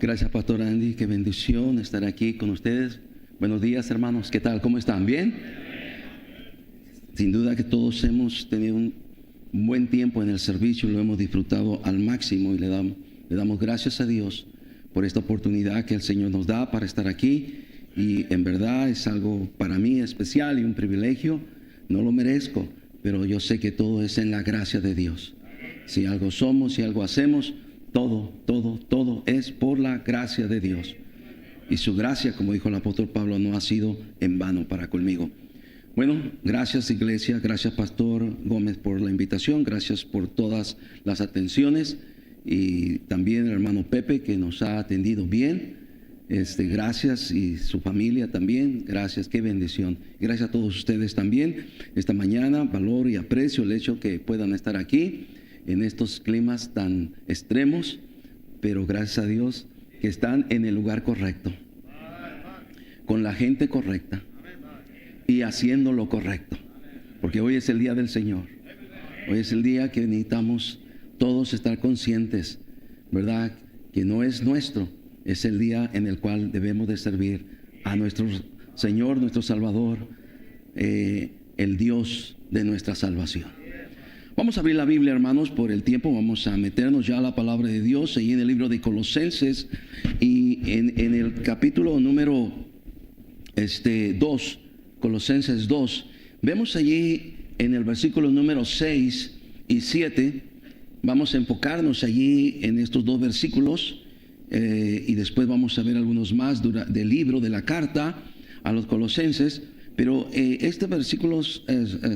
Gracias, Pastor Andy. Qué bendición estar aquí con ustedes. Buenos días, hermanos. ¿Qué tal? ¿Cómo están? ¿Bien? Sin duda que todos hemos tenido un buen tiempo en el servicio, lo hemos disfrutado al máximo y le damos gracias a Dios por esta oportunidad que el Señor nos da para estar aquí. Y en verdad es algo para mí especial y un privilegio. No lo merezco, pero yo sé que todo es en la gracia de Dios. Si algo somos, si algo hacemos, todo es por la gracia de Dios. Y su gracia, como dijo el apóstol Pablo, no ha sido en vano para conmigo. Bueno, gracias iglesia, gracias Pastor Gómez por la invitación, gracias por todas las atenciones y también el hermano Pepe que nos ha atendido bien. Gracias y su familia también, gracias, qué bendición. Gracias a todos ustedes también. Esta mañana valoro y aprecio el hecho que puedan estar aquí en estos climas tan extremos, pero gracias a Dios que están en el lugar correcto, con la gente correcta y haciendo lo correcto, porque hoy es el día del Señor. Hoy es el día que necesitamos todos estar conscientes, ¿verdad? Que no es nuestro, es el día en el cual debemos de servir a nuestro Señor, nuestro Salvador, el Dios de nuestra salvación. Vamos a abrir la Biblia, hermanos, por el tiempo. Vamos a meternos ya a la palabra de Dios, ahí en el libro de Colosenses y en el capítulo número 2, Colosenses 2. Vemos allí en el versículo número 6 y 7. Vamos a enfocarnos allí en estos dos versículos y después vamos a ver algunos más del libro, de la carta a los Colosenses. Pero estos versículos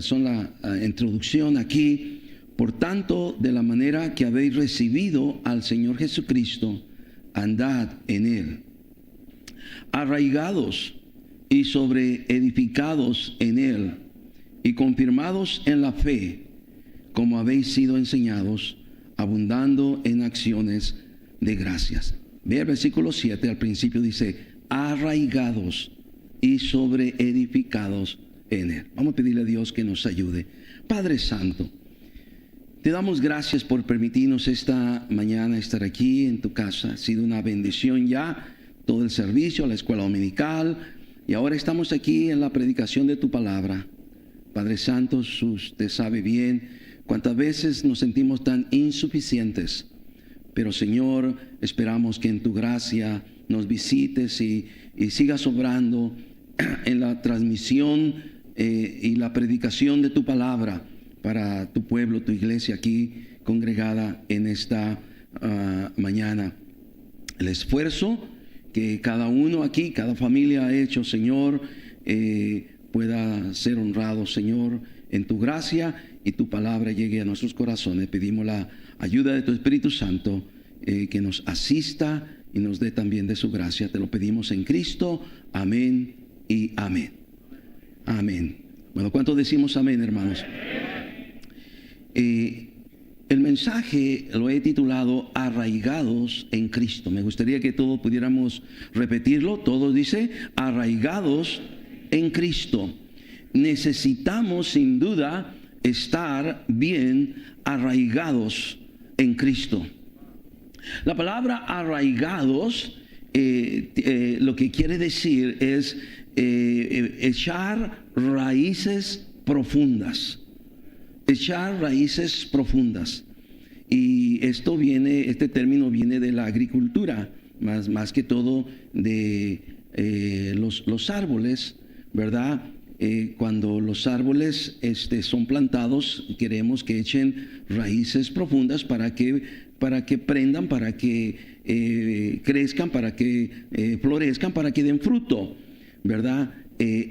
son la introducción aquí. Por tanto, de la manera que habéis recibido al Señor Jesucristo, andad en Él, arraigados y sobreedificados en Él, y confirmados en la fe, como habéis sido enseñados, abundando en acciones de gracias. Ve el versículo 7, al principio dice, arraigados y sobreedificados en Él. Vamos a pedirle a Dios que nos ayude. Padre Santo, te damos gracias por permitirnos esta mañana estar aquí en tu casa. Ha sido una bendición ya todo el servicio, la escuela dominical, y ahora estamos aquí en la predicación de tu palabra. Padre Santo, usted sabe bien cuántas veces nos sentimos tan insuficientes, pero Señor, esperamos que en tu gracia nos visites y sigas obrando en la transmisión y la predicación de tu palabra para tu pueblo, tu iglesia aquí congregada en esta mañana. El esfuerzo que cada uno aquí, cada familia ha hecho, Señor, pueda ser honrado, Señor, en tu gracia y tu palabra llegue a nuestros corazones. Pedimos la ayuda de tu Espíritu Santo que nos asista y nos dé también de su gracia. Te lo pedimos en Cristo. Amén y amén. Amén. Bueno, ¿cuántos decimos amén, hermanos? El mensaje lo he titulado Arraigados en Cristo. Me gustaría que todos pudiéramos repetirlo. Todos dice arraigados en Cristo. Necesitamos sin duda estar bien arraigados en Cristo. La palabra arraigados lo que quiere decir es echar raíces profundas. Echar raíces profundas. Y este término viene de la agricultura, más que todo de los árboles, ¿verdad? Cuando los árboles son plantados, queremos que echen raíces profundas para que prendan, para que crezcan, para que florezcan, para que den fruto, ¿verdad?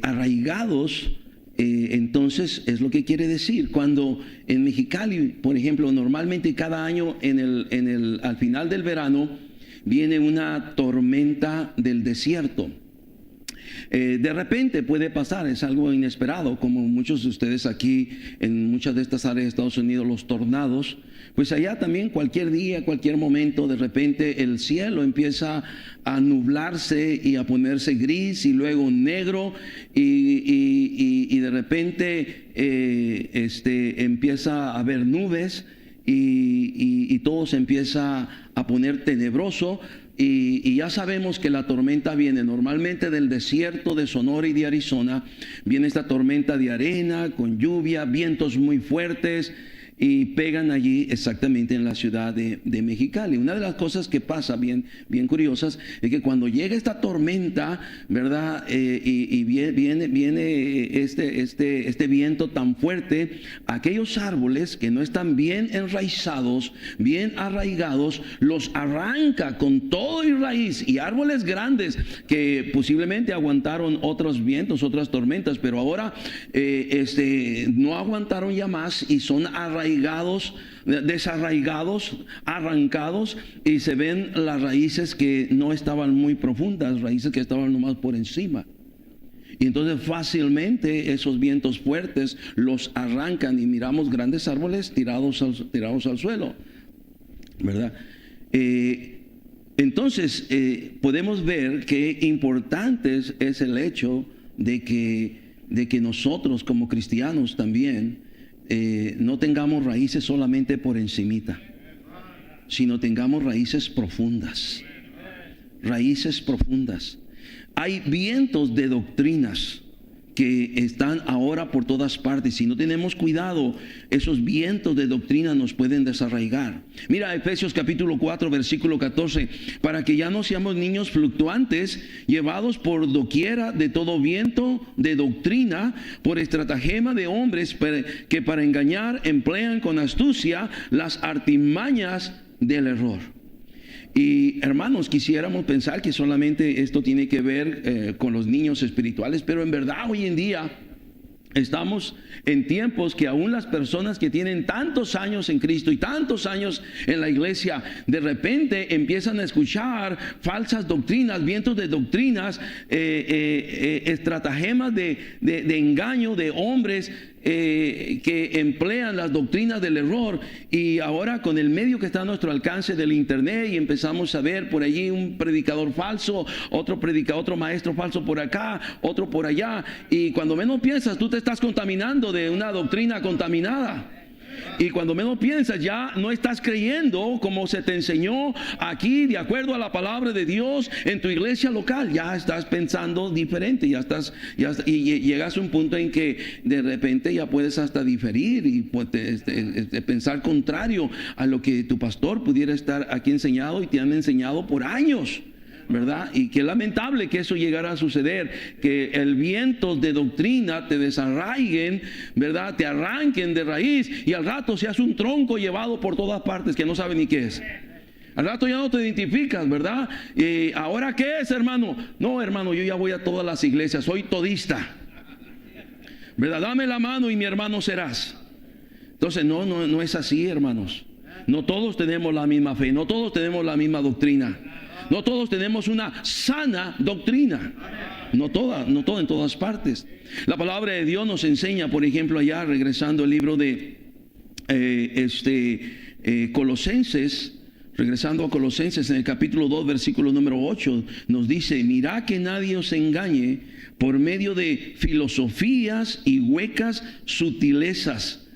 Arraigados, entonces es lo que quiere decir. Cuando en Mexicali, por ejemplo, normalmente cada año al final del verano viene una tormenta del desierto. De repente puede pasar, es algo inesperado, como muchos de ustedes aquí en muchas de estas áreas de Estados Unidos, los tornados, pues allá también cualquier día, cualquier momento, de repente el cielo empieza a nublarse y a ponerse gris y luego negro y de repente empieza a haber nubes y todo se empieza a poner tenebroso. Y ya sabemos que la tormenta viene normalmente del desierto de Sonora y de Arizona. Viene esta tormenta de arena con lluvia, vientos muy fuertes, y pegan allí exactamente en la ciudad de Mexicali. Una de las cosas que pasa bien curiosas es que cuando llega esta tormenta, ¿verdad? Y viene este viento tan fuerte, aquellos árboles que no están bien enraizados, bien arraigados, los arranca con todo y raíz. Y árboles grandes que posiblemente aguantaron otros vientos, otras tormentas, pero ahora no aguantaron ya más y son desarraigados, arrancados, y se ven las raíces que no estaban muy profundas, raíces que estaban nomás por encima. Y entonces fácilmente esos vientos fuertes los arrancan y miramos grandes árboles tirados al suelo, ¿verdad? Entonces podemos ver que importante es el hecho de que nosotros como cristianos también no tengamos raíces solamente por encimita, sino tengamos raíces profundas. Raíces profundas. Hay vientos de doctrinas que están ahora por todas partes. Si no tenemos cuidado, esos vientos de doctrina nos pueden desarraigar. Mira Efesios capítulo 4 versículo 14: para que ya no seamos niños fluctuantes, llevados por doquiera de todo viento de doctrina, por estratagema de hombres que para engañar emplean con astucia las artimañas del error. Y hermanos, quisiéramos pensar que solamente esto tiene que ver con los niños espirituales, pero en verdad hoy en día estamos en tiempos que aún las personas que tienen tantos años en Cristo y tantos años en la iglesia, de repente empiezan a escuchar falsas doctrinas, vientos de doctrinas, estratagemas de engaño de hombres que emplean las doctrinas del error. Y ahora con el medio que está a nuestro alcance del internet, y empezamos a ver por allí un predicador falso, otro maestro falso por acá, otro por allá, y cuando menos piensas tú te estás contaminando de una doctrina contaminada. Y cuando menos piensas ya no estás creyendo como se te enseñó aquí, de acuerdo a la palabra de Dios en tu iglesia local. Ya estás pensando diferente, y llegas a un punto en que de repente ya puedes hasta diferir y pensar contrario a lo que tu pastor pudiera estar aquí enseñado y te han enseñado por años, ¿verdad? Y qué lamentable que eso llegara a suceder, que el viento de doctrina te desarraiguen, ¿verdad? Te arranquen de raíz, y al rato seas un tronco llevado por todas partes que no sabe ni qué es. Al rato ya no te identificas, ¿verdad? ¿Ahora qué es, hermano? No, hermano, yo ya voy a todas las iglesias, soy todista, ¿verdad? Dame la mano y mi hermano serás. Entonces no es así, hermanos. No todos tenemos la misma fe, no todos tenemos la misma doctrina. No todos tenemos una sana doctrina. No toda en todas partes. La palabra de Dios nos enseña, por ejemplo, allá regresando al libro de Colosenses, regresando a Colosenses en el capítulo 2 versículo número 8, nos dice: mirad que nadie os engañe por medio de filosofías y huecas sutilezas,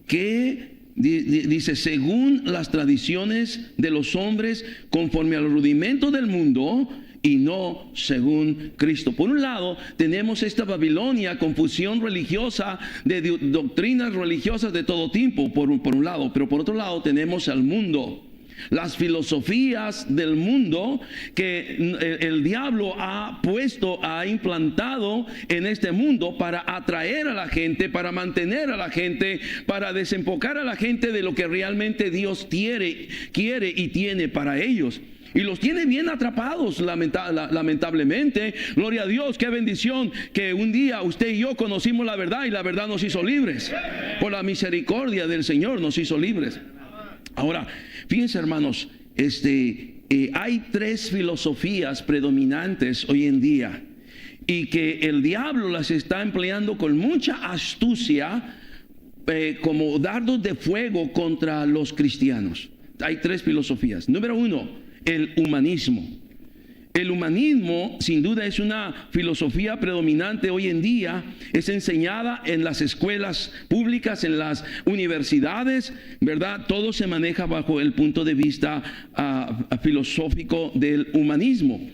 que dice, según las tradiciones de los hombres, conforme al rudimento del mundo, y no según Cristo. Por un lado tenemos esta Babilonia, confusión religiosa, de doctrinas religiosas de todo tipo, por un lado. Pero por otro lado tenemos al mundo, las filosofías del mundo que el diablo ha implantado en este mundo para atraer a la gente, para mantener a la gente, para desenfocar a la gente de lo que realmente Dios quiere y tiene para ellos. Y los tiene bien atrapados, lamentablemente. Gloria a Dios, qué bendición que un día usted y yo conocimos la verdad, y la verdad nos hizo libres. Por la misericordia del Señor nos hizo libres. Ahora, fíjense, hermanos, hay tres filosofías predominantes hoy en día, y que el diablo las está empleando con mucha astucia, como dardos de fuego contra los cristianos. Hay tres filosofías. Número uno, el humanismo. El humanismo, sin duda, es una filosofía predominante hoy en día. Es enseñada en las escuelas públicas, en las universidades, ¿verdad? Todo se maneja bajo el punto de vista filosófico del humanismo.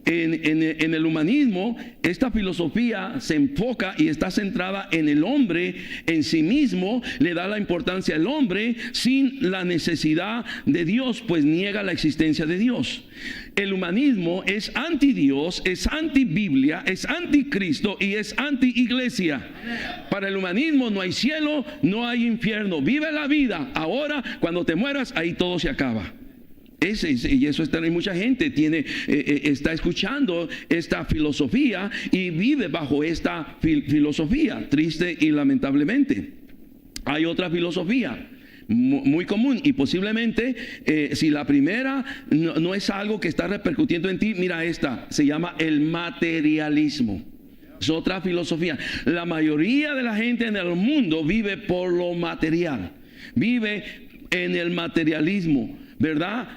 En el humanismo, esta filosofía se enfoca y está centrada en el hombre en sí mismo, le da la importancia al hombre sin la necesidad de Dios, pues niega la existencia de Dios. El humanismo es anti Dios, es anti Biblia, es anti Cristo y es anti iglesia. Para el humanismo no hay cielo, no hay infierno. Vive la vida ahora, cuando te mueras, ahí todo se acaba. Y eso está, y mucha gente está escuchando esta filosofía y vive bajo esta filosofía, triste y lamentablemente. Hay otra filosofía muy común y posiblemente si la primera no es algo que está repercutiendo en ti, mira esta, se llama el materialismo. Es otra filosofía. La mayoría de la gente en el mundo vive por lo material, vive en el materialismo, ¿verdad?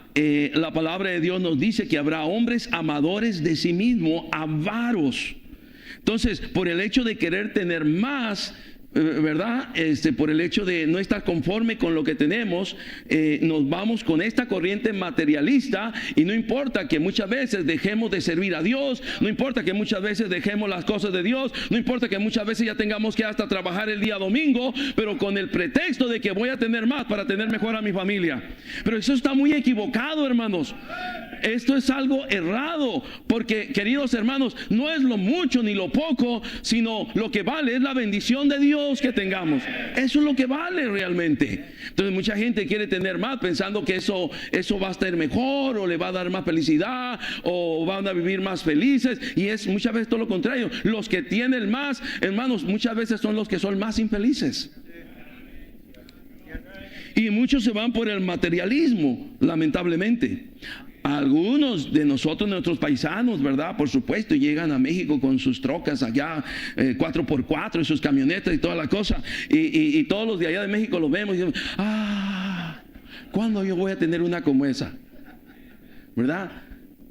La palabra de Dios nos dice que habrá hombres amadores de sí mismos, avaros. Entonces, por el hecho de querer tener más, ¿verdad? Por el hecho de no estar conforme con lo que tenemos, nos vamos con esta corriente materialista, y no importa que muchas veces dejemos de servir a Dios, no importa que muchas veces dejemos las cosas de Dios, no importa que muchas veces ya tengamos que hasta trabajar el día domingo, pero con el pretexto de que voy a tener más para tener mejor a mi familia. Pero eso está muy equivocado, hermanos. Esto es algo errado, porque, queridos hermanos, no es lo mucho ni lo poco, sino lo que vale es la bendición de Dios que tengamos. Eso es lo que vale realmente. Entonces mucha gente quiere tener más pensando que eso va a estar mejor, o le va a dar más felicidad, o van a vivir más felices, y es muchas veces todo lo contrario. Los que tienen más, hermanos, muchas veces son los que son más infelices. Y muchos se van por el materialismo, lamentablemente. Algunos de nosotros, nuestros paisanos, ¿verdad? Por supuesto, llegan a México con sus trocas allá, 4x4 y sus camionetas y toda la cosa. Y todos los de allá de México los vemos y decimos, ¿cuándo yo voy a tener una como esa? ¿Verdad?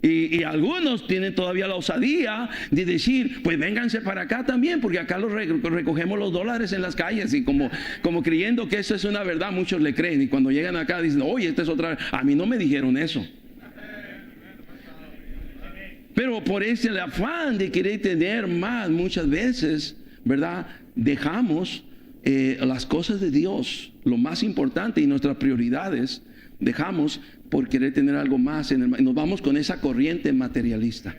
Y algunos tienen todavía la osadía de decir, pues vénganse para acá también, porque acá recogemos los dólares en las calles. Y como creyendo que eso es una verdad, muchos le creen. Y cuando llegan acá dicen, oye, esta es otra. A mí no me dijeron eso. Pero por ese afán de querer tener más, muchas veces, ¿verdad? Dejamos las cosas de Dios, lo más importante, y nuestras prioridades, dejamos por querer tener algo más y nos vamos con esa corriente materialista.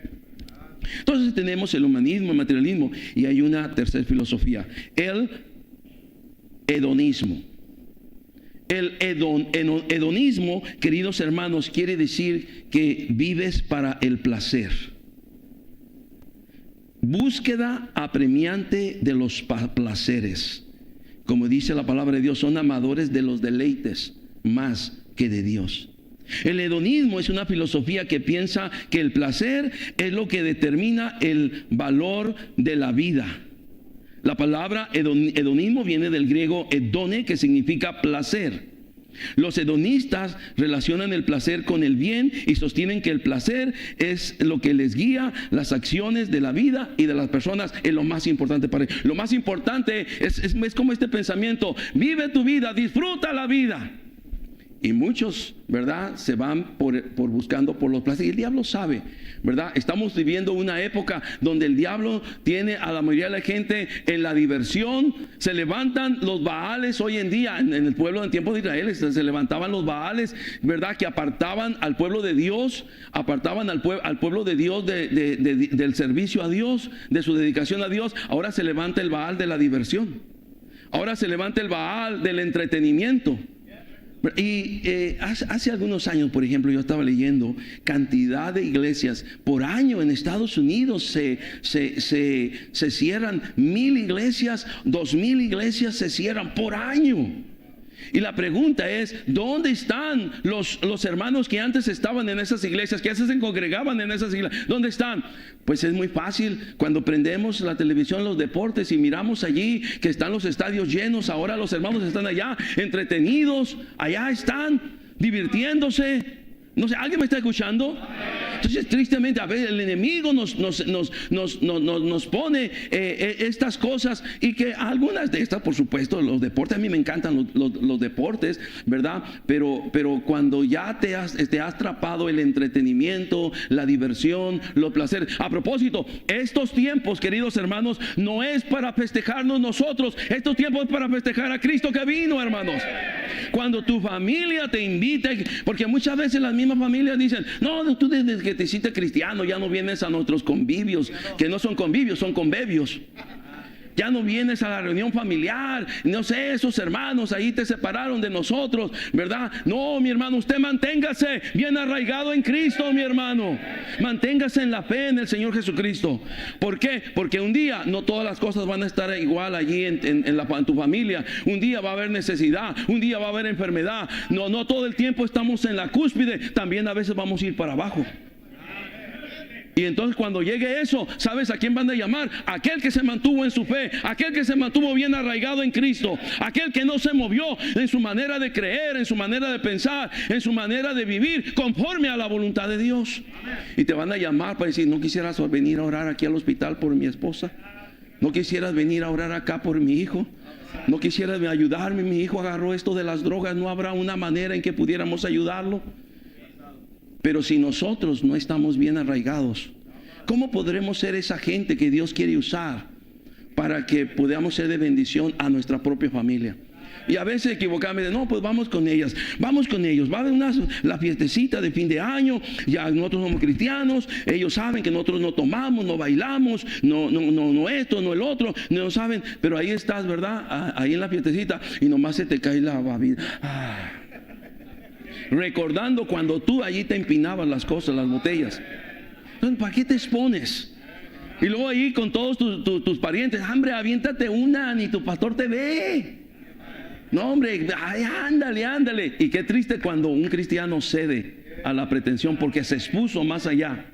Entonces tenemos el humanismo, el materialismo, y hay una tercera filosofía, el hedonismo. El hedonismo, queridos hermanos, quiere decir que vives para el placer. Búsqueda apremiante de los placeres. Como dice la palabra de Dios, son amadores de los deleites más que de Dios. El hedonismo es una filosofía que piensa que el placer es lo que determina el valor de la vida. La palabra hedonismo viene del griego hedone, que significa placer. Los hedonistas relacionan el placer con el bien y sostienen que el placer es lo que les guía las acciones de la vida y de las personas, es lo más importante para ellos. Lo más importante es como este pensamiento: vive tu vida, disfruta la vida. Y muchos, ¿verdad?, se van por buscando por los placeres. Y el diablo sabe, ¿verdad? Estamos viviendo una época donde el diablo tiene a la mayoría de la gente en la diversión. Se levantan los baales hoy en día. En el pueblo en tiempo de Israel se levantaban los baales, ¿verdad?, que apartaban al pueblo de Dios, apartaban al pueblo de Dios del servicio a Dios, de su dedicación a Dios. Ahora se levanta el baal de la diversión. Ahora se levanta el baal del entretenimiento. Y hace algunos años, por ejemplo, yo estaba leyendo cantidad de iglesias por año en Estados Unidos. Se cierran 1,000 iglesias, 2,000 iglesias se cierran por año. Y la pregunta es, ¿dónde están los hermanos que antes estaban en esas iglesias, que antes se congregaban en esas iglesias? ¿Dónde están? Pues es muy fácil. Cuando prendemos la televisión, los deportes, y miramos allí que están los estadios llenos, ahora los hermanos están allá entretenidos, allá están divirtiéndose. No sé, ¿alguien me está escuchando? Entonces, tristemente, a veces el enemigo nos pone estas cosas, y que algunas de estas, por supuesto, los deportes, a mí me encantan los deportes, ¿verdad? Pero cuando ya te has atrapado el entretenimiento, la diversión, los placeres. A propósito, estos tiempos, queridos hermanos, no es para festejarnos nosotros. Estos tiempos es para festejar a Cristo que vino, hermanos. Cuando tu familia te invita, porque muchas veces las mismas familias dicen: no, tú desde que te hiciste cristiano ya no vienes a nuestros convivios, que no son convivios, son convivios. Ya no vienes a la reunión familiar. No sé, esos hermanos ahí te separaron de nosotros, ¿verdad? No, mi hermano, usted manténgase bien arraigado en Cristo, mi hermano. Manténgase en la fe en el Señor Jesucristo. ¿Por qué? Porque un día no todas las cosas van a estar igual allí en tu familia. Un día va a haber necesidad, un día va a haber enfermedad. No todo el tiempo estamos en la cúspide. También a veces vamos a ir para abajo. Y entonces cuando llegue eso, ¿sabes a quién van a llamar? Aquel que se mantuvo en su fe, aquel que se mantuvo bien arraigado en Cristo, aquel que no se movió en su manera de creer, en su manera de pensar, en su manera de vivir conforme a la voluntad de Dios. Y te van a llamar para decir: ¿no quisieras venir a orar aquí al hospital por mi esposa? ¿No quisieras venir a orar acá por mi hijo? ¿No quisieras ayudarme? Mi hijo agarró esto de las drogas, ¿no habrá una manera en que pudiéramos ayudarlo? Pero si nosotros no estamos bien arraigados, ¿cómo podremos ser esa gente que Dios quiere usar para que podamos ser de bendición a nuestra propia familia? Y a veces equivocadamente, no, pues vamos con ellos, va a haber la fiestecita de fin de año, ya nosotros somos cristianos, ellos saben que nosotros no tomamos, no bailamos, no esto, no el otro, no saben, pero ahí estás, ¿verdad? Ahí en la fiestecita, y nomás se te cae la bebida. Recordando cuando tú allí te empinabas las cosas, las botellas. Entonces, ¿para qué te expones? Y luego ahí con todos tus parientes: hombre, aviéntate una, ni tu pastor te ve. No, hombre, ay, ándale. Y qué triste cuando un cristiano cede a la pretensión porque se expuso más allá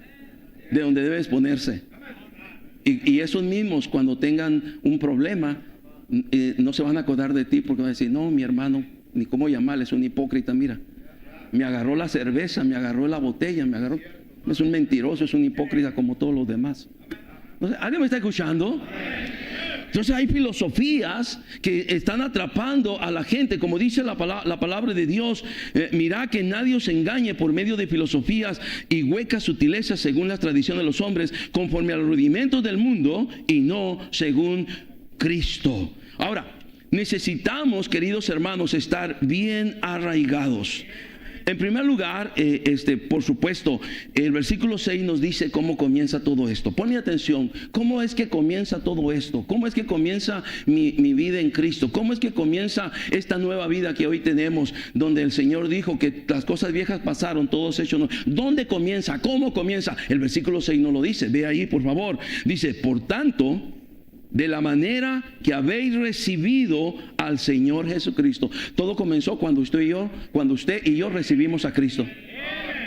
de donde debe exponerse. Y esos mismos, cuando tengan un problema, no se van a acordar de ti, porque van a decir: no, mi hermano, ni cómo llamarle, es un hipócrita, mira. Me agarró la cerveza, me agarró la botella, es un mentiroso, es un hipócrita como todos los demás. ¿Alguien me está escuchando? Entonces hay filosofías que están atrapando a la gente, como dice la palabra de Dios. Mira que nadie os engañe por medio de filosofías y huecas sutilezas según las tradiciones de los hombres, conforme a los rudimentos del mundo y no según Cristo. Ahora, necesitamos, queridos hermanos, estar bien arraigados. En primer lugar, por supuesto, el versículo 6 nos dice cómo comienza todo esto. Ponme atención, ¿cómo es que comienza todo esto? ¿Cómo es que comienza mi vida en Cristo? ¿Cómo es que comienza esta nueva vida que hoy tenemos, donde el Señor dijo que las cosas viejas pasaron, todo se hecho nuevo? ¿Dónde comienza? ¿Cómo comienza? El versículo 6 no lo dice. Ve ahí, por favor. Dice: por tanto, de la manera que habéis recibido al Señor Jesucristo. Todo comenzó cuando usted y yo recibimos a Cristo.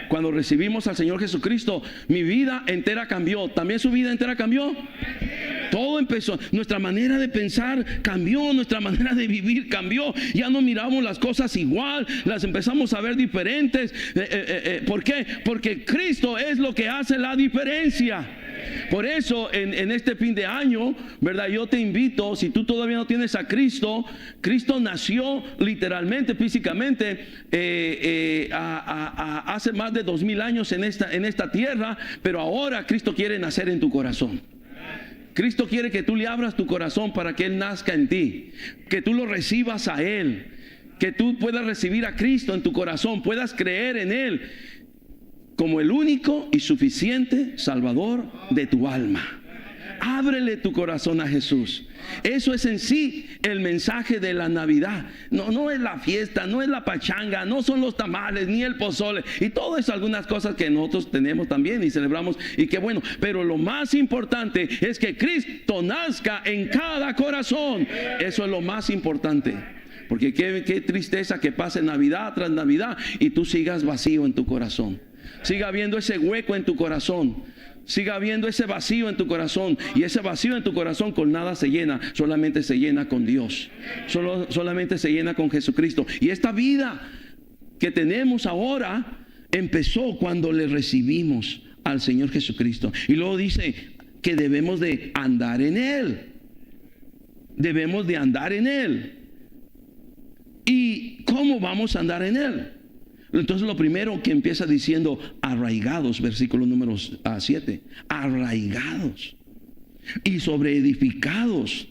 Cuando recibimos al Señor Jesucristo, mi vida entera cambió. ¿También su vida entera cambió? Todo empezó. Nuestra manera de pensar cambió, nuestra manera de vivir cambió. Ya no miramos las cosas igual, las empezamos a ver diferentes. ¿Por qué? Porque Cristo es lo que hace la diferencia. Por eso en este fin de año, ¿verdad? Yo te invito, si tú todavía no tienes a Cristo, Cristo nació literalmente, físicamente, hace más de 2000 años en esta tierra, pero ahora Cristo quiere nacer en tu corazón. Cristo quiere que tú le abras tu corazón para que Él nazca en ti, que tú lo recibas a Él, que tú puedas recibir a Cristo en tu corazón, puedas creer en Él como el único y suficiente Salvador de tu alma. Ábrele tu corazón a Jesús. Eso es en sí el mensaje de la Navidad. No es la fiesta, no es la pachanga, no son los tamales, ni el pozole. Y todo eso, algunas cosas que nosotros tenemos también y celebramos. Y qué bueno. Pero lo más importante es que Cristo nazca en cada corazón. Eso es lo más importante. Porque qué tristeza que pase Navidad tras Navidad y tú sigas vacío en tu corazón. Siga habiendo ese hueco en tu corazón. Siga habiendo ese vacío en tu corazón. Y ese vacío en tu corazón con nada se llena. Solamente se llena con Dios. Solamente se llena con Jesucristo. Y esta vida que tenemos ahora empezó cuando le recibimos al Señor Jesucristo. Y luego dice que debemos de andar en Él. Debemos de andar en Él. ¿Y cómo vamos a andar en Él? Entonces lo primero que empieza diciendo, arraigados, versículo número 7. Arraigados y sobreedificados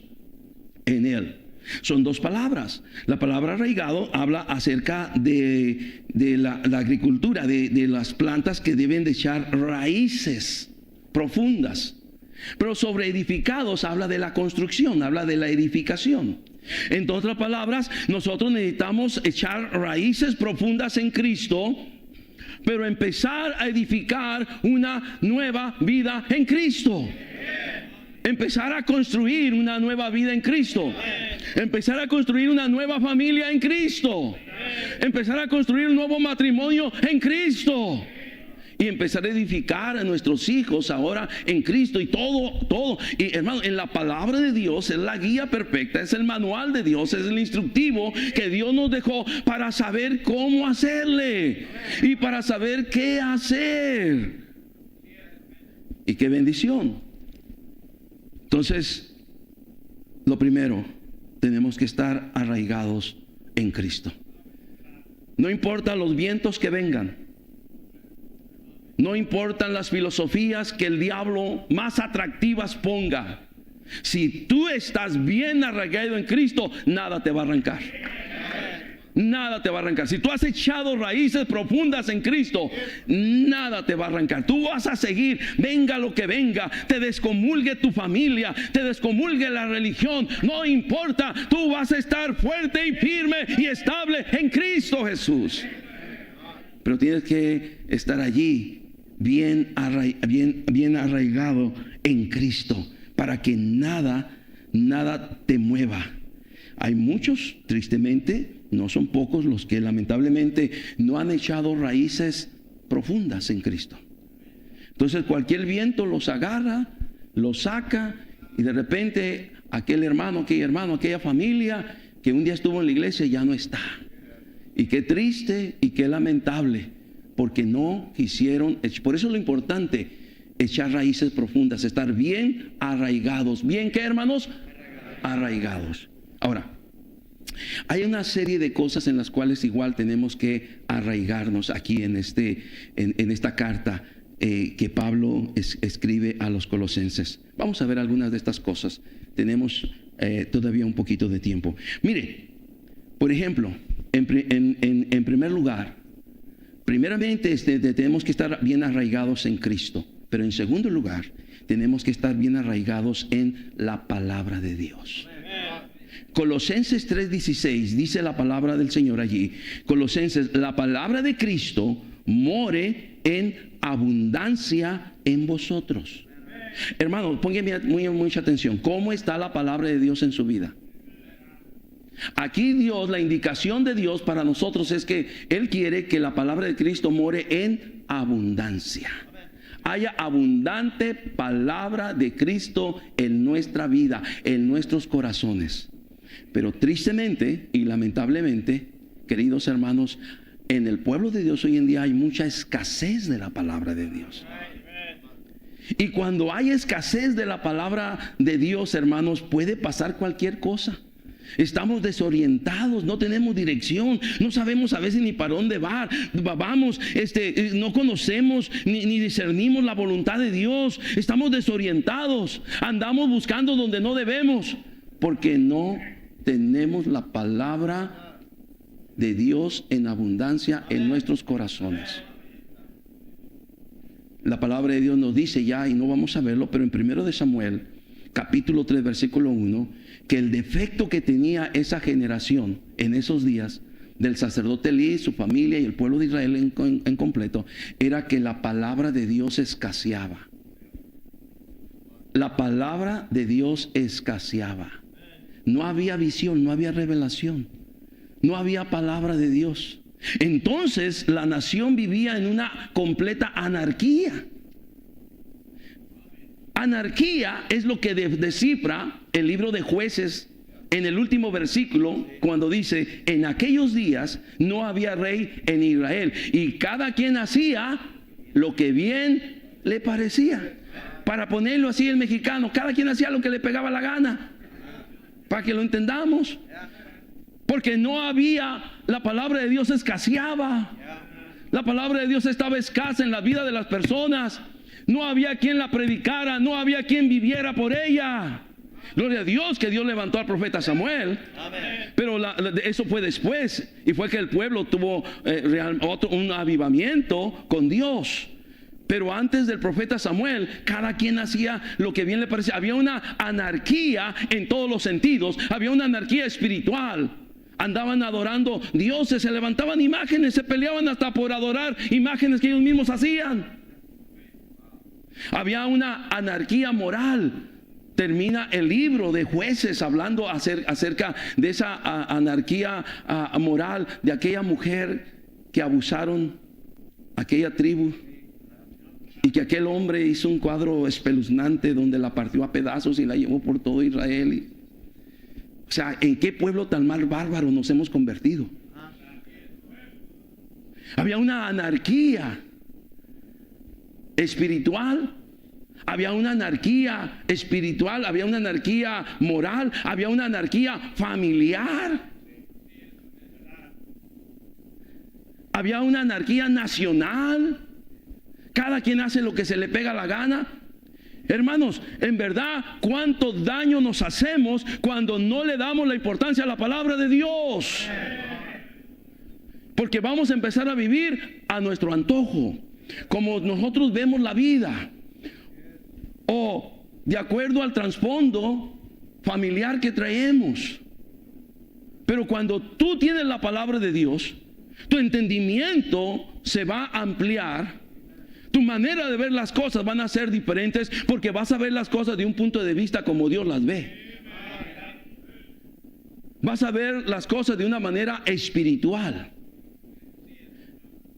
en Él. Son dos palabras. La palabra arraigado habla acerca de la agricultura, de las plantas que deben de echar raíces profundas. Pero sobre edificados habla de la construcción, habla de la edificación. En otras palabras, nosotros necesitamos echar raíces profundas en Cristo, pero empezar a edificar una nueva vida en Cristo. Empezar a construir una nueva vida en Cristo. Empezar a construir una nueva familia en Cristo. Empezar a construir un nuevo matrimonio en Cristo. Y empezar a edificar a nuestros hijos ahora en Cristo. Y todo. Y hermano, en la palabra de Dios es la guía perfecta, es el manual de Dios, es el instructivo que Dios nos dejó para saber cómo hacerle y para saber qué hacer. Y qué bendición. Entonces, lo primero, tenemos que estar arraigados en Cristo. No importan los vientos que vengan. No importan las filosofías que el diablo más atractivas ponga. Si tú estás bien arraigado en Cristo, nada te va a arrancar. Nada te va a arrancar. Si tú has echado raíces profundas en Cristo, nada te va a arrancar. Tú vas a seguir, venga lo que venga, te descomulgue tu familia, te descomulgue la religión, no importa, tú vas a estar fuerte y firme y estable en Cristo Jesús. Pero tienes que estar allí bien arraigado en Cristo, para que nada te mueva. Hay muchos, tristemente, no son pocos los que lamentablemente no han echado raíces profundas en Cristo. Entonces cualquier viento los agarra, los saca, y de repente aquel hermano, aquella familia que un día estuvo en la iglesia ya no está. Y qué triste y qué lamentable, porque no quisieron. Por eso es lo importante, echar raíces profundas, estar bien arraigados. ¿Bien qué, hermanos? Arraigados. Ahora, hay una serie de cosas en las cuales igual tenemos que arraigarnos aquí en esta carta que Pablo escribe a los colosenses. Vamos a ver algunas de estas cosas. Tenemos todavía un poquito de tiempo. Mire, por ejemplo, en primer lugar, primeramente tenemos que estar bien arraigados en Cristo. Pero en segundo lugar, tenemos que estar bien arraigados en la palabra de Dios. Colosenses 3:16 dice la palabra del Señor allí. Colosenses, la palabra de Cristo more en abundancia en vosotros. Hermano, póngame mucha atención. ¿Cómo está la palabra de Dios en su vida? Aquí Dios, la indicación de Dios para nosotros es que Él quiere que la palabra de Cristo more en abundancia. Haya abundante palabra de Cristo en nuestra vida, en nuestros corazones. Pero tristemente y lamentablemente, queridos hermanos, en el pueblo de Dios hoy en día hay mucha escasez de la palabra de Dios. Y cuando hay escasez de la palabra de Dios, hermanos, puede pasar cualquier cosa. Estamos desorientados, no tenemos dirección, no sabemos a veces ni para dónde vamos, no conocemos ni discernimos la voluntad de Dios. Estamos desorientados, andamos buscando donde no debemos, porque no tenemos la palabra de Dios en abundancia en nuestros corazones. La palabra de Dios nos dice ya, y no vamos a verlo, pero en 1 de Samuel capítulo 3 versículo 1, que el defecto que tenía esa generación en esos días del sacerdote Elí, su familia y el pueblo de Israel en completo, era que la palabra de Dios escaseaba. La palabra de Dios escaseaba. No había visión, no había revelación, no había palabra de Dios. Entonces la nación vivía en una completa anarquía. Anarquía es lo que descifra el libro de Jueces en el último versículo, cuando dice: en aquellos días no había rey en Israel, y cada quien hacía lo que bien le parecía. Para ponerlo así el mexicano, cada quien hacía lo que le pegaba la gana. Para que lo entendamos. Porque no había, la palabra de Dios escaseaba. La palabra de Dios estaba escasa en la vida de las personas. No había quien la predicara, no había quien viviera por ella. Gloria a Dios que Dios levantó al profeta Samuel. Pero eso fue después. Y fue que el pueblo tuvo un avivamiento con Dios. Pero antes del profeta Samuel, cada quien hacía lo que bien le parecía. Había una anarquía en todos los sentidos. Había una anarquía espiritual. Andaban adorando dioses, se levantaban imágenes, se peleaban hasta por adorar imágenes que ellos mismos hacían. Había una anarquía moral. Termina el libro de Jueces hablando acerca de esa anarquía moral de aquella mujer que abusaron aquella tribu. Y que aquel hombre hizo un cuadro espeluznante donde la partió a pedazos y la llevó por todo Israel. O sea, ¿en qué pueblo tan mal bárbaro nos hemos convertido? Había una anarquía espiritual, había una anarquía espiritual, había una anarquía moral, había una anarquía familiar, había una anarquía nacional. Cada quien hace lo que se le pega la gana. Hermanos, en verdad, cuánto daño nos hacemos cuando no le damos la importancia a la palabra de Dios. Porque vamos a empezar a vivir a nuestro antojo, como nosotros vemos la vida, o de acuerdo al trasfondo familiar que traemos. Pero cuando tú tienes la palabra de Dios, tu entendimiento se va a ampliar. Tu manera de ver las cosas van a ser diferentes, porque vas a ver las cosas de un punto de vista como Dios las ve. Vas a ver las cosas de una manera espiritual.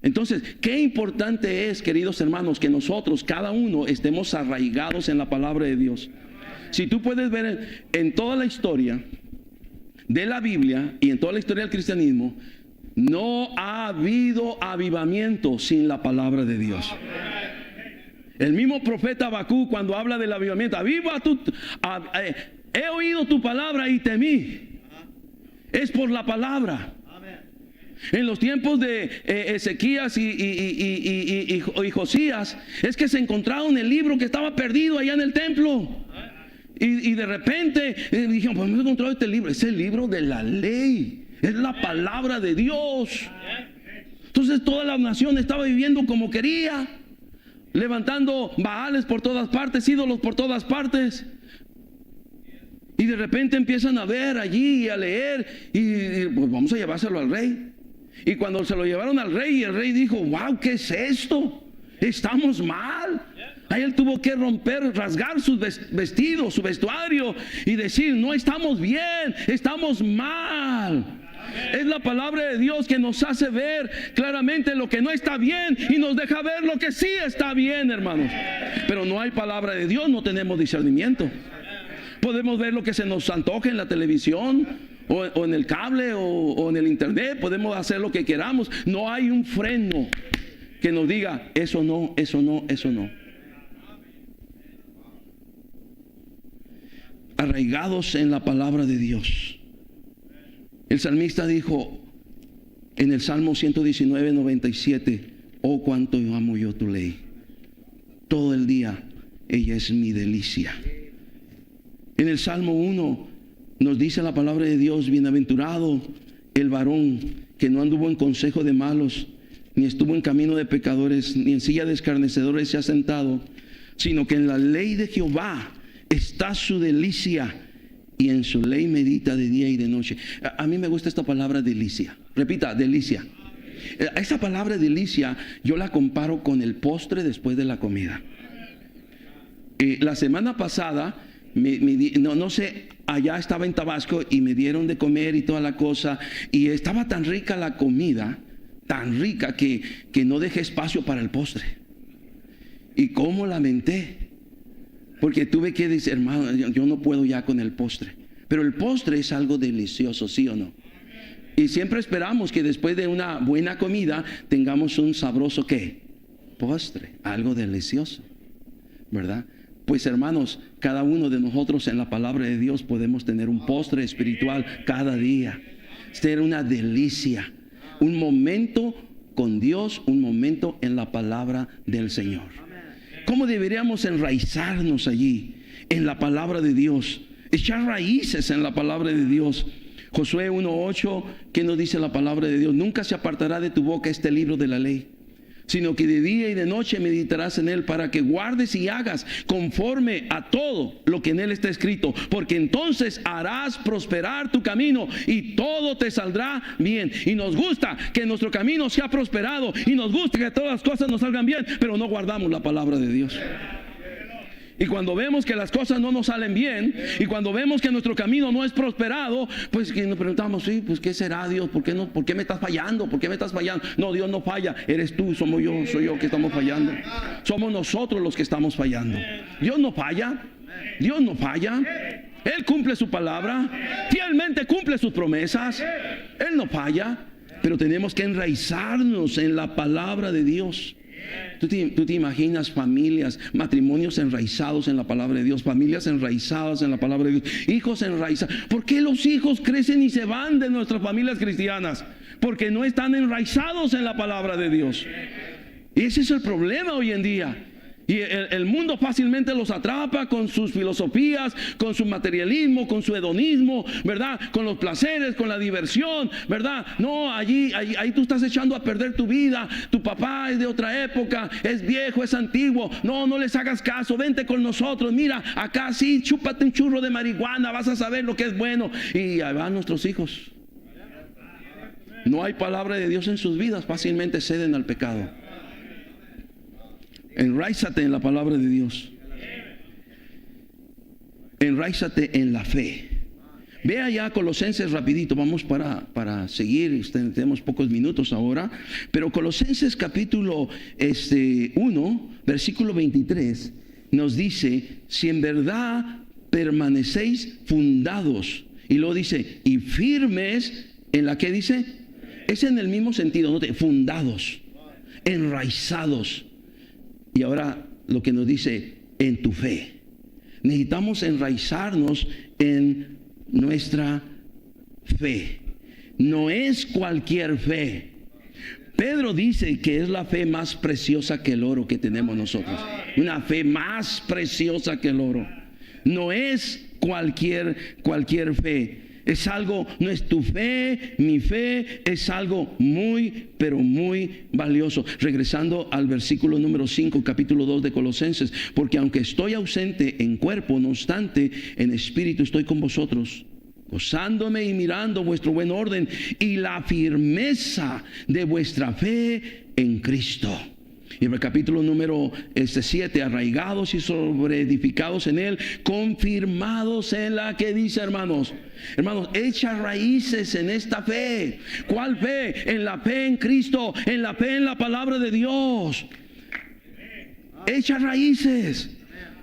Entonces, qué importante es, queridos hermanos, que nosotros, cada uno, estemos arraigados en la palabra de Dios. Si tú puedes ver en toda la historia de la Biblia y en toda la historia del cristianismo, no ha habido avivamiento sin la palabra de Dios. El mismo profeta Habacuc, cuando habla del avivamiento, he oído tu palabra y temí. Es por la palabra. En los tiempos de Ezequías y Josías, es que se encontraron el libro que estaba perdido allá en el templo. Y de repente dijeron, pues hemos encontrado este libro. Es el libro de la ley. Es la palabra de Dios. Entonces toda la nación estaba viviendo como quería, levantando baales por todas partes, ídolos por todas partes. Y de repente empiezan a ver allí y a leer, y pues vamos a llevárselo al rey. Y cuando se lo llevaron al rey, y el rey dijo, wow, ¿qué es esto? Estamos mal. Ahí él tuvo que rasgar sus vestidos, su vestuario, y decir, no estamos bien, estamos mal. Es la palabra de Dios que nos hace ver claramente lo que no está bien y nos deja ver lo que sí está bien, hermanos. Pero no hay palabra de Dios, no tenemos discernimiento. Podemos ver lo que se nos antoje en la televisión o en el cable o en el internet. Podemos hacer lo que queramos. No hay un freno que nos diga eso no, eso no, eso no. Arraigados en la palabra de Dios. El salmista dijo en el Salmo 119:97, oh cuánto amo yo tu ley. Todo el día ella es mi delicia. En el Salmo 1 nos dice la palabra de Dios, bienaventurado el varón que no anduvo en consejo de malos, ni estuvo en camino de pecadores, ni en silla de escarnecedores se ha sentado, sino que en la ley de Jehová está su delicia, y en su ley medita de día y de noche. A mí me gusta esta palabra delicia. Repita, delicia. Esa palabra delicia yo la comparo con el postre después de la comida. La semana pasada, no sé, allá estaba en Tabasco y me dieron de comer y toda la cosa, y estaba tan rica la comida, tan rica que no dejé espacio para el postre. Y cómo lamenté, porque tuve que decir, hermano, yo no puedo ya con el postre. Pero el postre es algo delicioso, ¿sí o no? Y siempre esperamos que después de una buena comida tengamos un sabroso ¿qué? Postre, algo delicioso. ¿verdad? Pues hermanos, cada uno de nosotros en la palabra de Dios podemos tener un postre espiritual cada día. Ser una delicia, un momento con Dios, un momento en la palabra del Señor. ¿Cómo deberíamos enraizarnos allí en la palabra de Dios? Echar raíces en la palabra de Dios. Josué 1:8, ¿qué nos dice la palabra de Dios? Nunca se apartará de tu boca este libro de la ley, sino que de día y de noche meditarás en él, para que guardes y hagas conforme a todo lo que en él está escrito, porque entonces harás prosperar tu camino y todo te saldrá bien. Y nos gusta que nuestro camino sea prosperado, y nos gusta que todas las cosas nos salgan bien, pero no guardamos la palabra de Dios. Y cuando vemos que las cosas no nos salen bien, y cuando vemos que nuestro camino no es prosperado, pues que nos preguntamos, sí, pues ¿qué será, Dios? ¿Por qué me estás fallando? ¿Por qué me estás fallando? No, Dios no falla, eres tú, soy yo que estamos fallando. Somos nosotros los que estamos fallando. Dios no falla, Dios no falla. Él cumple su palabra, fielmente cumple sus promesas. Él no falla, pero tenemos que enraizarnos en la palabra de Dios. ¿Tú te imaginas familias, matrimonios enraizados en la palabra de Dios, familias enraizadas en la palabra de Dios, hijos enraizados? ¿Por qué los hijos crecen y se van de nuestras familias cristianas? Porque no están enraizados en la palabra de Dios. Y ese es el problema hoy en día. Y el mundo fácilmente los atrapa con sus filosofías, con su materialismo, con su hedonismo, ¿verdad? Con los placeres, con la diversión, ¿verdad? No, ahí tú estás echando a perder tu vida. Tu papá es de otra época, es viejo, es antiguo. No les hagas caso, vente con nosotros. Mira, acá sí, chúpate un churro de marihuana, vas a saber lo que es bueno. Y ahí van nuestros hijos. No hay palabra de Dios en sus vidas, fácilmente ceden al pecado. Enraízate en la palabra de Dios. Enraízate en la fe. Ve allá Colosenses rapidito, vamos para seguir, tenemos pocos minutos ahora, pero Colosenses capítulo 1, versículo 23, nos dice, si en verdad permanecéis fundados, y luego dice, y firmes, ¿en la que dice? Es en el mismo sentido, ¿no? Fundados, enraizados. Y ahora lo que nos dice, en tu fe. Necesitamos enraizarnos en nuestra fe. No es cualquier fe. Pedro dice que es la fe más preciosa que el oro que tenemos nosotros. Una fe más preciosa que el oro. No es cualquier fe. Es algo, no es tu fe, mi fe, es algo muy, pero muy valioso. Regresando al versículo número 5, capítulo 2 de Colosenses. Porque aunque estoy ausente en cuerpo, no obstante, en espíritu estoy con vosotros, gozándome y mirando vuestro buen orden y la firmeza de vuestra fe en Cristo. Y en el capítulo número 7, arraigados y sobreedificados en él, confirmados en la que dice, hermanos, echa raíces en esta fe. ¿Cuál fe? En la fe en Cristo, en la fe en la palabra de Dios. Echa raíces.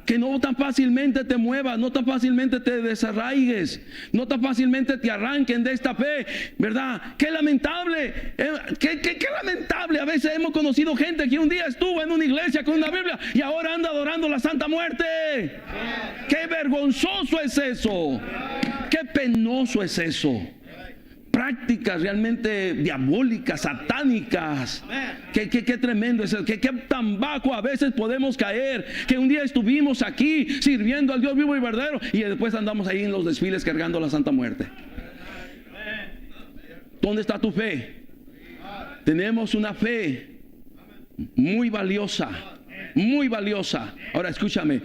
Que no tan fácilmente te muevas, no tan fácilmente te desarraigues, no tan fácilmente te arranquen de esta fe, ¿verdad? Qué lamentable, qué lamentable. A veces hemos conocido gente que un día estuvo en una iglesia con una Biblia y ahora anda adorando la Santa Muerte. Qué vergonzoso es eso, qué penoso es eso. Prácticas realmente diabólicas, satánicas. Qué tremendo es eso. Qué tan bajo a veces podemos caer. Que un día estuvimos aquí sirviendo al Dios vivo y verdadero y después andamos ahí en los desfiles cargando la Santa Muerte. ¿Dónde está tu fe? Tenemos una fe muy valiosa, muy valiosa. Ahora escúchame.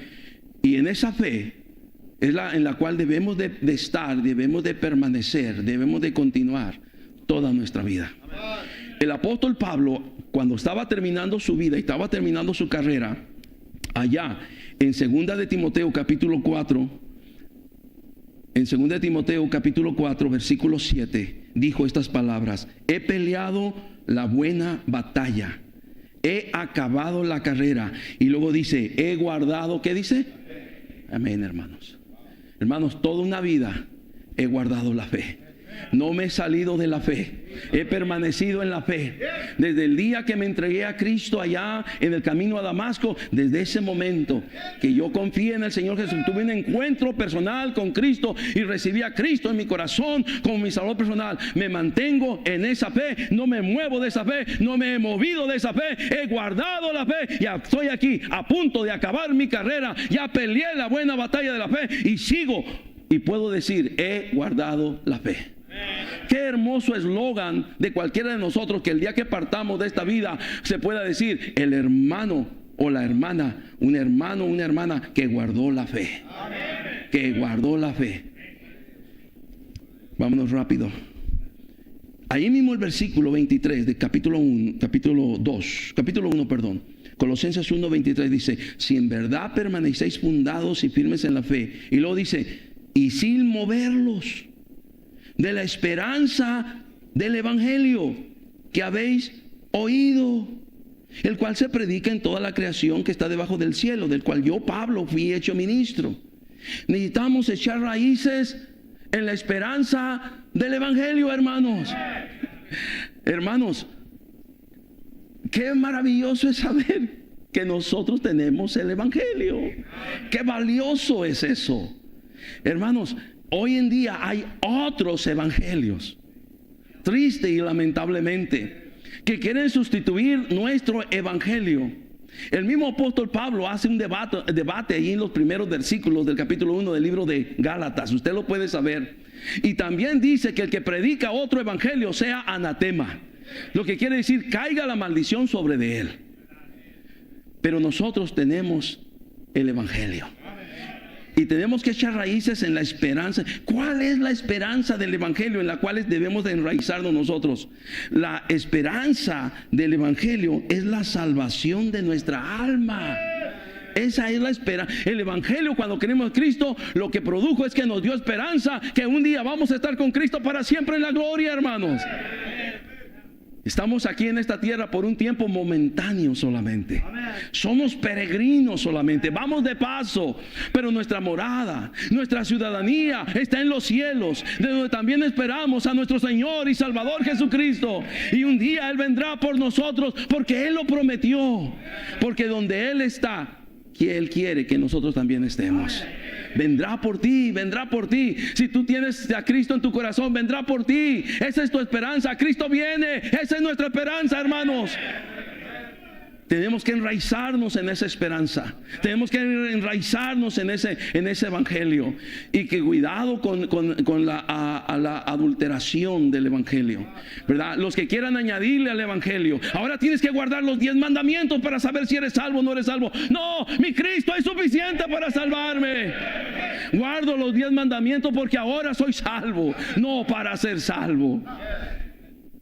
Y en esa fe es en la cual debemos de estar, debemos de permanecer, debemos de continuar toda nuestra vida. El apóstol Pablo, cuando estaba terminando su vida y estaba terminando su carrera, allá en 2 de Timoteo capítulo 4, en 2 de Timoteo capítulo 4 versículo 7, dijo estas palabras: he peleado la buena batalla, he acabado la carrera. Y luego dice, he guardado, ¿qué dice? Amén, hermanos. Hermanos, toda una vida he guardado la fe. No me he salido de la fe. He permanecido en la fe. Desde el día que me entregué a Cristo allá en el camino a Damasco, desde ese momento que yo confié en el Señor Jesús, tuve un encuentro personal con Cristo y recibí a Cristo en mi corazón como mi Salvador personal. Me mantengo en esa fe, no me muevo de esa fe, no me he movido de esa fe, he guardado la fe. Ya estoy aquí a punto de acabar mi carrera, ya peleé la buena batalla de la fe y sigo. Y puedo decir, he guardado la fe. Qué hermoso eslogan de cualquiera de nosotros, que el día que partamos de esta vida se pueda decir, el hermano o la hermana, un hermano o una hermana que guardó la fe. Que guardó la fe. Vámonos rápido. Ahí mismo el versículo 23 de capítulo 1, capítulo 1, perdón. Colosenses 1:23 dice, si en verdad permanecéis fundados y firmes en la fe. Y luego dice, y sin moverlos de la esperanza del evangelio que habéis oído, el cual se predica en toda la creación que está debajo del cielo, del cual yo, Pablo, fui hecho ministro. Necesitamos echar raíces en la esperanza del evangelio, hermanos. Hermanos, qué maravilloso es saber que nosotros tenemos el evangelio. Qué valioso es eso. Hermanos, hoy en día hay otros evangelios, triste y lamentablemente, que quieren sustituir nuestro evangelio. El mismo apóstol Pablo hace un debate ahí en los primeros versículos del capítulo 1 del libro de Gálatas. Usted lo puede saber. Y también dice que el que predica otro evangelio sea anatema. Lo que quiere decir, caiga la maldición sobre de él. Pero nosotros tenemos el evangelio. Y tenemos que echar raíces en la esperanza. ¿Cuál es la esperanza del evangelio en la cual debemos de enraizarnos nosotros? La esperanza del evangelio es la salvación de nuestra alma. Esa es la esperanza. El evangelio, cuando creemos en Cristo, lo que produjo es que nos dio esperanza, que un día vamos a estar con Cristo para siempre en la gloria, hermanos. Estamos aquí en esta tierra por un tiempo momentáneo solamente. Somos peregrinos solamente. Vamos de paso. Pero nuestra morada, nuestra ciudadanía está en los cielos, de donde también esperamos a nuestro Señor y Salvador Jesucristo. Y un día Él vendrá por nosotros, porque Él lo prometió. Porque donde Él está, que Él quiere que nosotros también estemos. Vendrá por ti, vendrá por ti. Si tú tienes a Cristo en tu corazón, vendrá por ti. Esa es tu esperanza. Cristo viene. Esa es nuestra esperanza, hermanos. Tenemos que enraizarnos en esa esperanza. Tenemos que enraizarnos en ese evangelio. Y que cuidado con la adulteración del evangelio, ¿verdad? Los que quieran añadirle al evangelio, ahora tienes que guardar los 10 mandamientos para saber si eres salvo o no eres salvo. No, mi Cristo es suficiente para salvarme. Guardo los 10 mandamientos porque ahora soy salvo, no para ser salvo.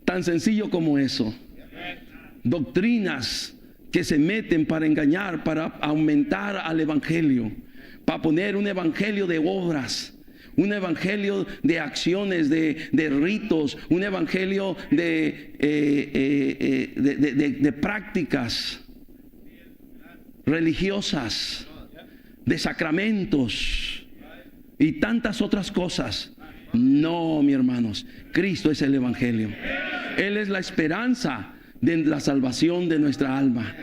Tan sencillo como eso. Doctrinas que se meten para engañar, para aumentar al evangelio, para poner un evangelio de obras, un evangelio de acciones, de ritos, un evangelio de prácticas religiosas, de sacramentos y tantas otras cosas. No, mis hermanos, Cristo es el evangelio. Él es la esperanza de la salvación de nuestra alma.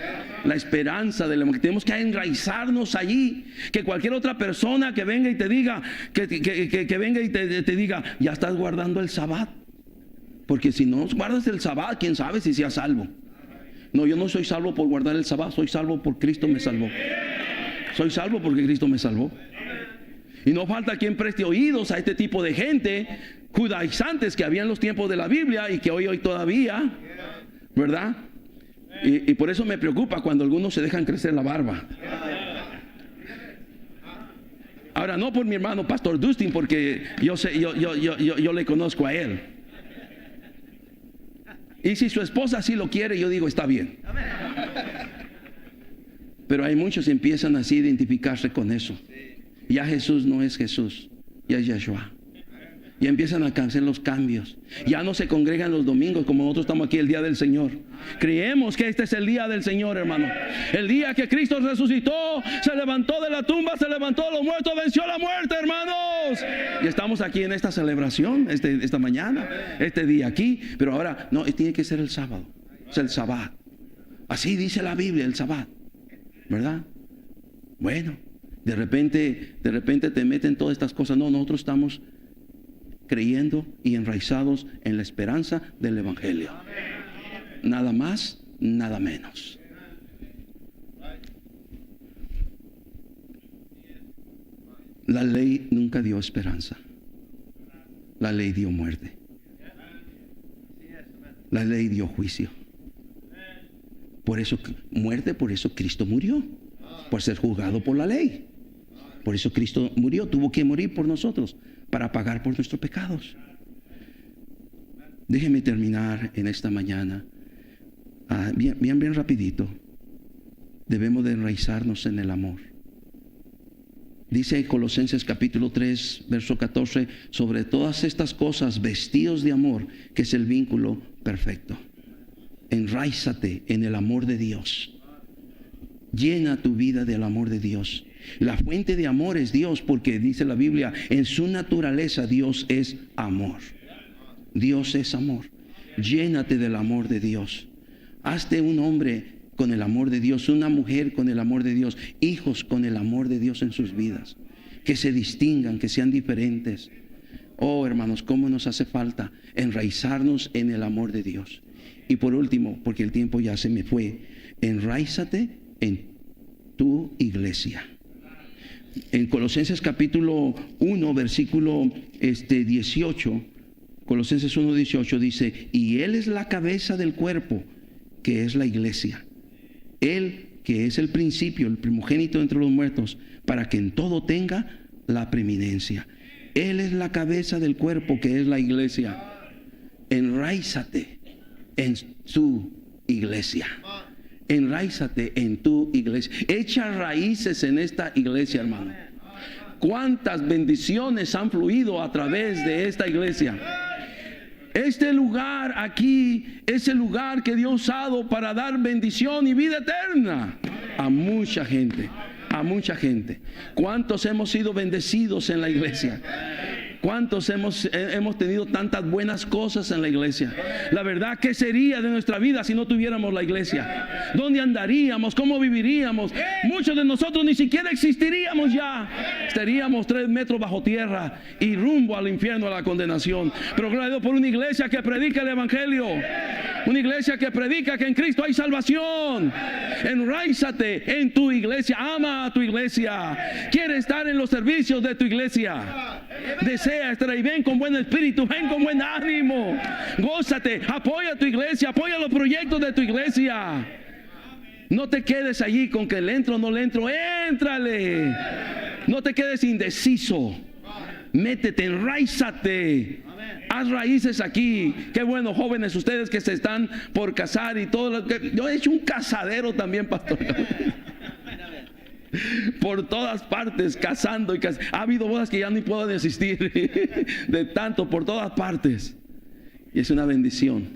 La esperanza de la que tenemos que enraizarnos allí. Que cualquier otra persona que venga y te diga, que venga y te diga, ya estás guardando el Sabbat. Porque si no guardas el Sabbat, quién sabe si seas salvo. No, yo no soy salvo por guardar el Sabbat, soy salvo porque Cristo me salvó. Soy salvo porque Cristo me salvó. Y no falta quien preste oídos a este tipo de gente, judaizantes que había en los tiempos de la Biblia y que hoy todavía, ¿verdad? Y por eso me preocupa cuando algunos se dejan crecer la barba. Ahora, no por mi hermano Pastor Dustin, porque yo le conozco a él. Y si su esposa así lo quiere, yo digo, está bien. Pero hay muchos que empiezan así a identificarse con eso. Ya Jesús no es Jesús, ya es Yeshua. Y empiezan a hacer los cambios. Ya no se congregan los domingos como nosotros estamos aquí el día del Señor. Creemos que este es el día del Señor, hermano. El día que Cristo resucitó, se levantó de la tumba, se levantó de los muertos, venció la muerte, hermanos. Y estamos aquí en esta celebración, esta mañana, este día aquí. Pero ahora, no, tiene que ser el sábado. Es el Sabbat. Así dice la Biblia, el Sabbat. ¿Verdad? Bueno, de repente te meten todas estas cosas. No, nosotros estamos creyendo y enraizados en la esperanza del Evangelio. Nada más, nada menos. La ley nunca dio esperanza. La ley dio muerte. La ley dio juicio. Por eso muerte, por eso Cristo murió. Por ser juzgado por la ley. Por eso Cristo murió, tuvo que morir por nosotros, para pagar por nuestros pecados. Déjeme terminar en esta mañana. Bien rapidito. Debemos de enraizarnos en el amor. Dice Colosenses capítulo 3, verso 14, sobre todas estas cosas, vestidos de amor, que es el vínculo perfecto. Enraízate en el amor de Dios. Llena tu vida del amor de Dios. La fuente de amor es Dios, porque dice la Biblia, en su naturaleza Dios es amor. Dios es amor. Llénate del amor de Dios. Hazte un hombre con el amor de Dios, una mujer con el amor de Dios, hijos con el amor de Dios en sus vidas. Que se distingan, que sean diferentes. Oh, hermanos, cómo nos hace falta enraizarnos en el amor de Dios. Y por último, porque el tiempo ya se me fue, enraízate en tu iglesia. En Colosenses capítulo 1, versículo 18, Colosenses 1, 18 dice, y Él es la cabeza del cuerpo, que es la iglesia. Él, que es el principio, el primogénito entre los muertos, para que en todo tenga la preeminencia. Él es la cabeza del cuerpo, que es la iglesia. Enraízate en tu iglesia. Enraízate en tu iglesia. Echa raíces en esta iglesia, hermano. ¿Cuántas bendiciones han fluido a través de esta iglesia? Este lugar aquí es el lugar que Dios ha usado para dar bendición y vida eterna a mucha gente. A mucha gente. ¿Cuántos hemos sido bendecidos en la iglesia? ¿Cuántos hemos tenido tantas buenas cosas en la iglesia? La verdad, ¿qué sería de nuestra vida si no tuviéramos la iglesia? ¿Dónde andaríamos? ¿Cómo viviríamos? Muchos de nosotros ni siquiera existiríamos ya. Estaríamos 3 metros bajo tierra y rumbo al infierno, a la condenación. Pero gloria a Dios por una iglesia que predica el evangelio. Una iglesia que predica que en Cristo hay salvación. Enraízate en tu iglesia. Ama a tu iglesia. Quiere estar en los servicios de tu iglesia. Desea estar ahí. Ven con buen espíritu, ven con buen ánimo. Gózate, apoya a tu iglesia, apoya los proyectos de tu iglesia. No te quedes allí con que le entro o no le entro. Éntrale. No te quedes indeciso. Métete, enraízate. Haz raíces aquí. Qué bueno, jóvenes, ustedes que se están por casar y todo lo que... Yo he hecho un casadero también, pastor. Por todas partes, casando y casando. Ha habido bodas que ya ni puedo asistir de tanto, por todas partes. Y es una bendición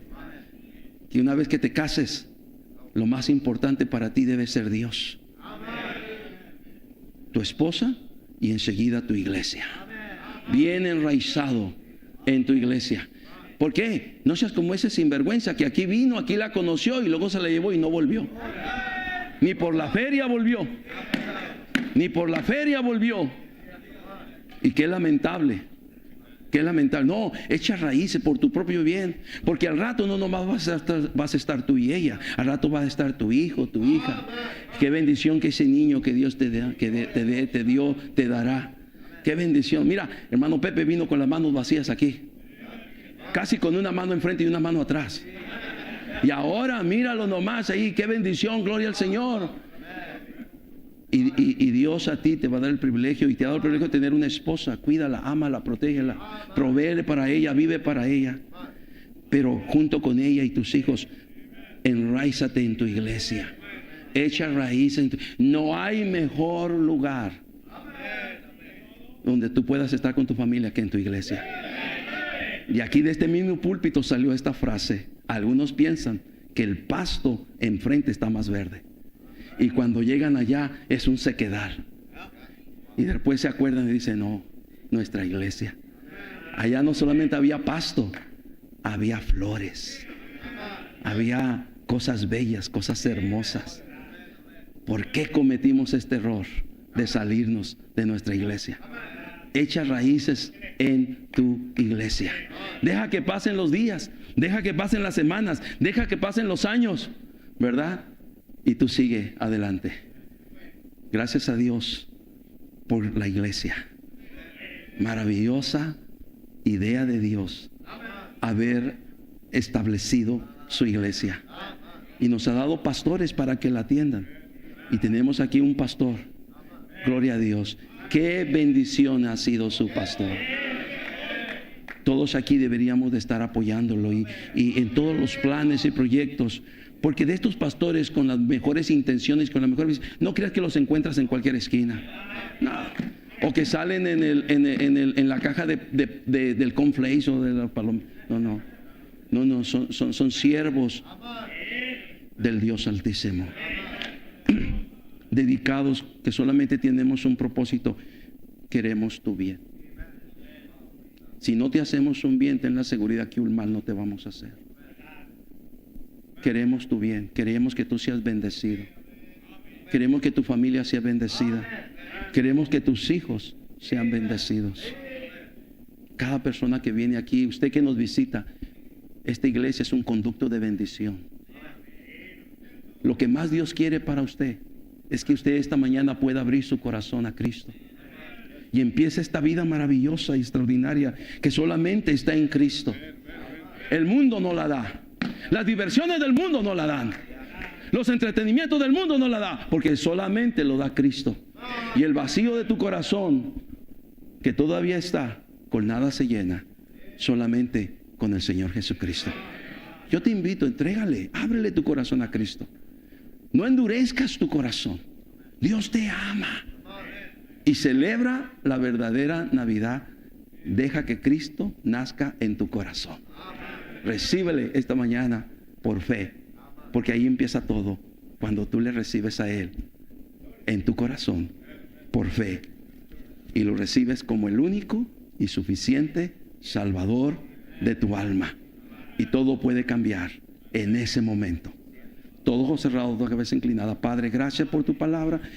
que una vez que te cases, lo más importante para ti debe ser Dios, tu esposa y enseguida tu iglesia. Bien enraizado en tu iglesia. ¿Por qué? No seas como ese sinvergüenza que aquí vino, aquí la conoció y luego se la llevó y no volvió. Ni por la feria volvió. Ni por la feria volvió. Y qué lamentable. Qué lamentable. No, echa raíces por tu propio bien. Porque al rato no nomás vas a estar tú y ella. Al rato va a estar tu hijo, tu hija. Qué bendición que ese niño que Dios te da, te dio, te dará. Qué bendición. Mira, hermano Pepe vino con las manos vacías aquí. Casi con una mano enfrente y una mano atrás. Y ahora míralo nomás ahí. Qué bendición, gloria al Señor. Y Dios a ti te va a dar el privilegio y te ha dado el privilegio de tener una esposa. Cuídala, ámala, protégela, provéele para ella, vive para ella. Pero junto con ella y tus hijos, enraízate en tu iglesia. Echa raíces. No hay mejor lugar donde tú puedas estar con tu familia que en tu iglesia. Y aquí de este mismo púlpito salió esta frase. Algunos piensan que el pasto enfrente está más verde. Y cuando llegan allá es un sequedal. Y después se acuerdan y dicen, no, nuestra iglesia. Allá no solamente había pasto, había flores. Había cosas bellas, cosas hermosas. ¿Por qué cometimos este error de salirnos de nuestra iglesia? Echa raíces en tu iglesia. Deja que pasen los días, deja que pasen las semanas, deja que pasen los años, ¿verdad? Y tú sigue adelante. Gracias a Dios por la iglesia. Maravillosa idea de Dios haber establecido su iglesia. Y nos ha dado pastores para que la atiendan. Y tenemos aquí un pastor. Gloria a Dios. Qué bendición ha sido su pastor. Todos aquí deberíamos de estar apoyándolo y en todos los planes y proyectos. Porque de estos pastores con las mejores intenciones, con las mejores, no creas que los encuentras en cualquier esquina. No. O que salen en la caja del cornflakes o de la paloma. No, son siervos del Dios Altísimo. Dedicados, que solamente tenemos un propósito: queremos tu bien. Si no te hacemos un bien, ten la seguridad que un mal no te vamos a hacer. Queremos tu bien, queremos que tú seas bendecido, queremos que tu familia sea bendecida, queremos que tus hijos sean bendecidos. Cada persona que viene aquí, usted que nos visita, esta iglesia es un conducto de bendición. Lo que más Dios quiere para usted es que usted esta mañana pueda abrir su corazón a Cristo y empiece esta vida maravillosa y extraordinaria que solamente está en Cristo. El mundo no la da, las diversiones del mundo no la dan, los entretenimientos del mundo no la da, porque solamente lo da Cristo. Y el vacío de tu corazón que todavía está, con nada se llena, solamente con el Señor Jesucristo. Yo te invito, entrégale, ábrele tu corazón a Cristo. No endurezcas tu corazón. Dios te ama. Y celebra la verdadera Navidad. Deja que Cristo nazca en tu corazón. Recíbele esta mañana por fe. Porque ahí empieza todo. Cuando tú le recibes a Él en tu corazón por fe. Y lo recibes como el único y suficiente Salvador de tu alma. Y todo puede cambiar en ese momento. Todos ojos cerrados, toda cabeza inclinada. Padre, gracias por tu palabra.